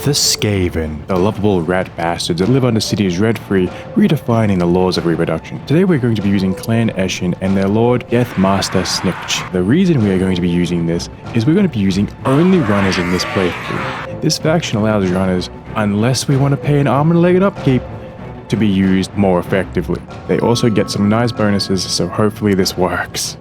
The skavern, the lovable rat bastards that live under cities rent-free, redefining the laws of reproduction. Today we're going to be using Clan Eshin and their lord, Deathmaster Snitch. The reason we are going to be using this is we're going to be using only runners in this playthrough. This faction allows runners, unless we want to pay an arm and leg upkeep, to be used more effectively. They also get some nice bonuses, so hopefully this works.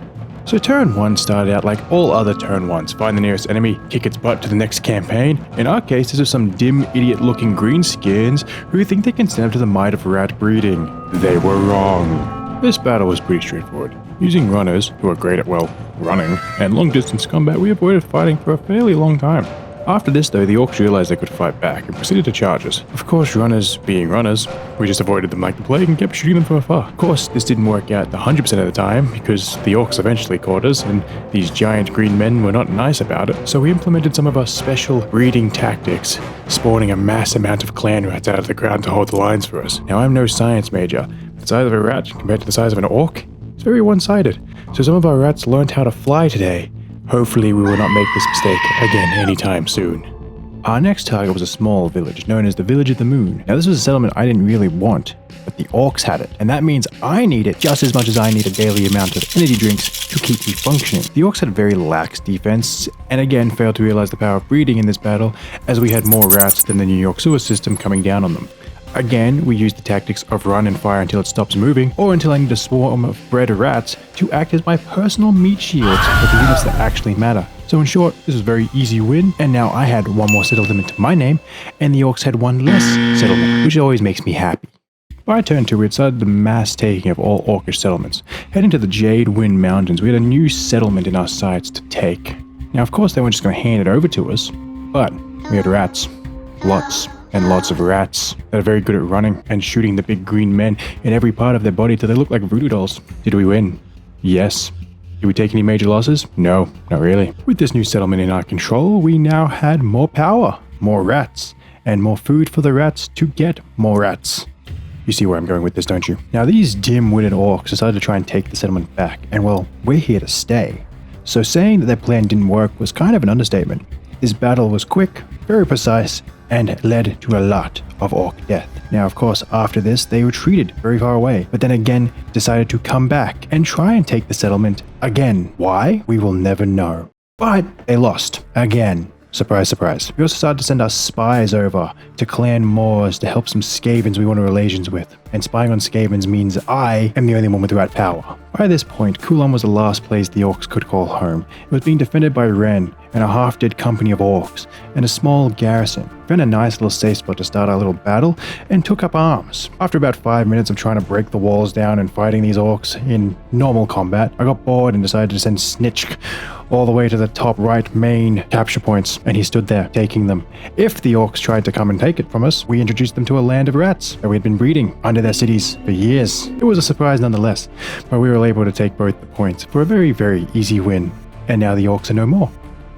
So turn 1 started out like all other turn 1s. Find the nearest enemy, kick its butt to the next campaign. In our case, this is some dim, idiot-looking greenskins who think they can stand up to the might of rat breeding. They were wrong. This battle was pretty straightforward. Using runners, who are great at, well, running, and long-distance combat, we avoided fighting for a fairly long time. After this though, the orcs realized they could fight back and proceeded to charge us. Of course, runners being runners, we just avoided them like the plague and kept shooting them from afar. Of course, this didn't work out 100% of the time because the orcs eventually caught us and these giant green men were not nice about it. So we implemented some of our special breeding tactics, spawning a mass amount of clan rats out of the ground to hold the lines for us. Now I'm no science major. The size of a rat compared to the size of an orc, it's very one-sided. So some of our rats learned how to fly today. Hopefully we will not make this mistake again anytime soon. Our next target was a small village known as the Village of the Moon. Now this was a settlement I didn't really want, but the orcs had it, and that means I need it just as much as I need a daily amount of energy drinks to keep me functioning. The orcs had very lax defense, and again failed to realize the power of breeding in this battle, as we had more rats than the New York sewer system coming down on them. Again, we used the tactics of run and fire until it stops moving, or until I need a swarm of bred rats to act as my personal meat shields for the units that actually matter. So in short, this was a very easy win, and now I had one more settlement to my name, and the orcs had one less settlement, which always makes me happy. By turn 2, we had started the mass taking of all orcish settlements. Heading to the Jade Wind Mountains, we had a new settlement in our sights to take. Now of course they weren't just going to hand it over to us, but we had rats. Lots and lots of rats that are very good at running and shooting the big green men in every part of their body till they look like voodoo dolls. Did we win? Yes. Did we take any major losses? No, not really. With this new settlement in our control, we now had more power, more rats, and more food for the rats to get more rats. You see where I'm going with this, don't you? Now these dim-witted orcs decided to try and take the settlement back, and well, we're here to stay. So saying that their plan didn't work was kind of an understatement. This battle was quick, very precise, and led to a lot of orc death. Now of course after this they retreated very far away, but then again decided to come back and try and take the settlement again. Why? We will never know. But they lost again. Surprise, surprise. We also started to send our spies over to Clan Moors to help some skavens we wanted relations with. And spying on skavens means I am the only one with rat power. By this point, Kulon was the last place the orcs could call home. It was being defended by Ren and a half-dead company of orcs and a small garrison. We found a nice little safe spot to start our little battle and took up arms. After about 5 minutes of trying to break the walls down and fighting these orcs in normal combat, I got bored and decided to send Snitch all the way to the top right main capture points, and he stood there taking them. If the orcs tried to come and take it from us, we introduced them to a land of rats that we had been breeding under their cities for years. It was a surprise nonetheless, but we were able to take both the points for a very, very easy win, and now the orcs are no more.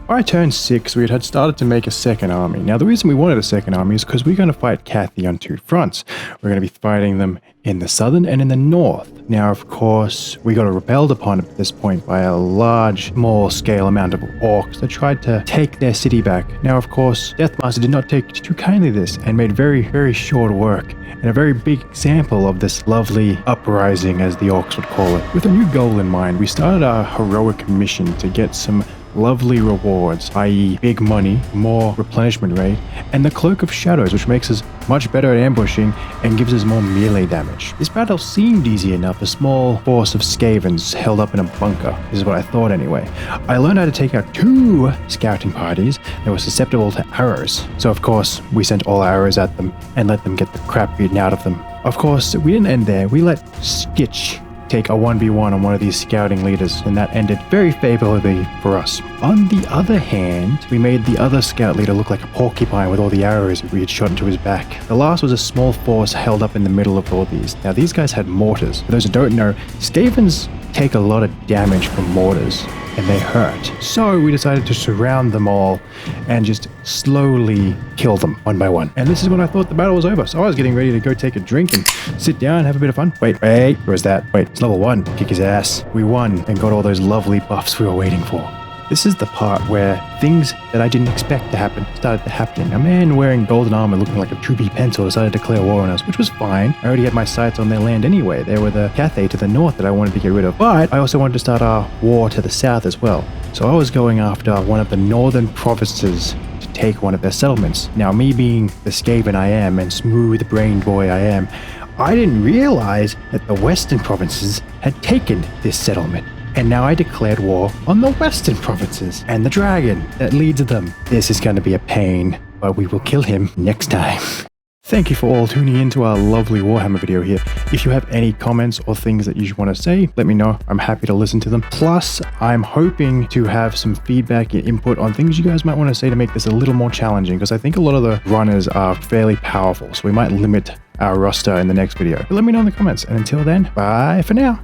By turn 6, we had started to make a second army. Now the reason we wanted a second army is because we're going to fight Cathy on 2 fronts. We're going to be fighting them in the southern and in the north. Now of course, we got repelled upon at this point by a large, small scale amount of orcs that tried to take their city back. Now of course, Deathmaster did not take too kindly this and made very, very short work, and a very big example of this lovely uprising, as the orcs would call it. With a new goal in mind, we started our heroic mission to get some lovely rewards, i.e. big money, more replenishment rate, and the Cloak of Shadows, which makes us much better at ambushing and gives us more melee damage. This battle seemed easy enough. A small force of skavens held up in a bunker. This is what I thought anyway. I learned how to take out 2 scouting parties that were susceptible to arrows. So of course, we sent all our arrows at them and let them get the crap beaten out of them. Of course, we didn't end there. We let Skitch take a 1v1 on one of these scouting leaders, and that ended very favorably for us. On the other hand, we made the other scout leader look like a porcupine with all the arrows we had shot into his back. The last was a small force held up in the middle of all these. Now these guys had mortars. For those who don't know, skavens take a lot of damage from mortars, and they hurt. So we decided to surround them all and just slowly kill them one by one. And this is when I thought the battle was over. So I was getting ready to go take a drink and sit down and have a bit of fun. Wait, where was that? Wait, it's level 1. Kick his ass. We won and got all those lovely buffs we were waiting for. This is the part where things that I didn't expect to happen started to happen. A man wearing golden armor looking like a droopy pencil decided to declare war on us, which was fine. I already had my sights on their land anyway. They were the Cathay to the north that I wanted to get rid of, but I also wanted to start our war to the south as well. So I was going after one of the northern provinces to take one of their settlements. Now, me being the skavern I am and smooth-brained boy I am, I didn't realize that the western provinces had taken this settlement. And now I declared war on the western provinces and the dragon that leads them. This is going to be a pain, but we will kill him next time. Thank you for all tuning into our lovely Warhammer video here. If you have any comments or things that you want to say, let me know. I'm happy to listen to them. Plus, I'm hoping to have some feedback and input on things you guys might want to say to make this a little more challenging, because I think a lot of the runners are fairly powerful, so we might limit our roster in the next video. But let me know in the comments. And until then, bye for now.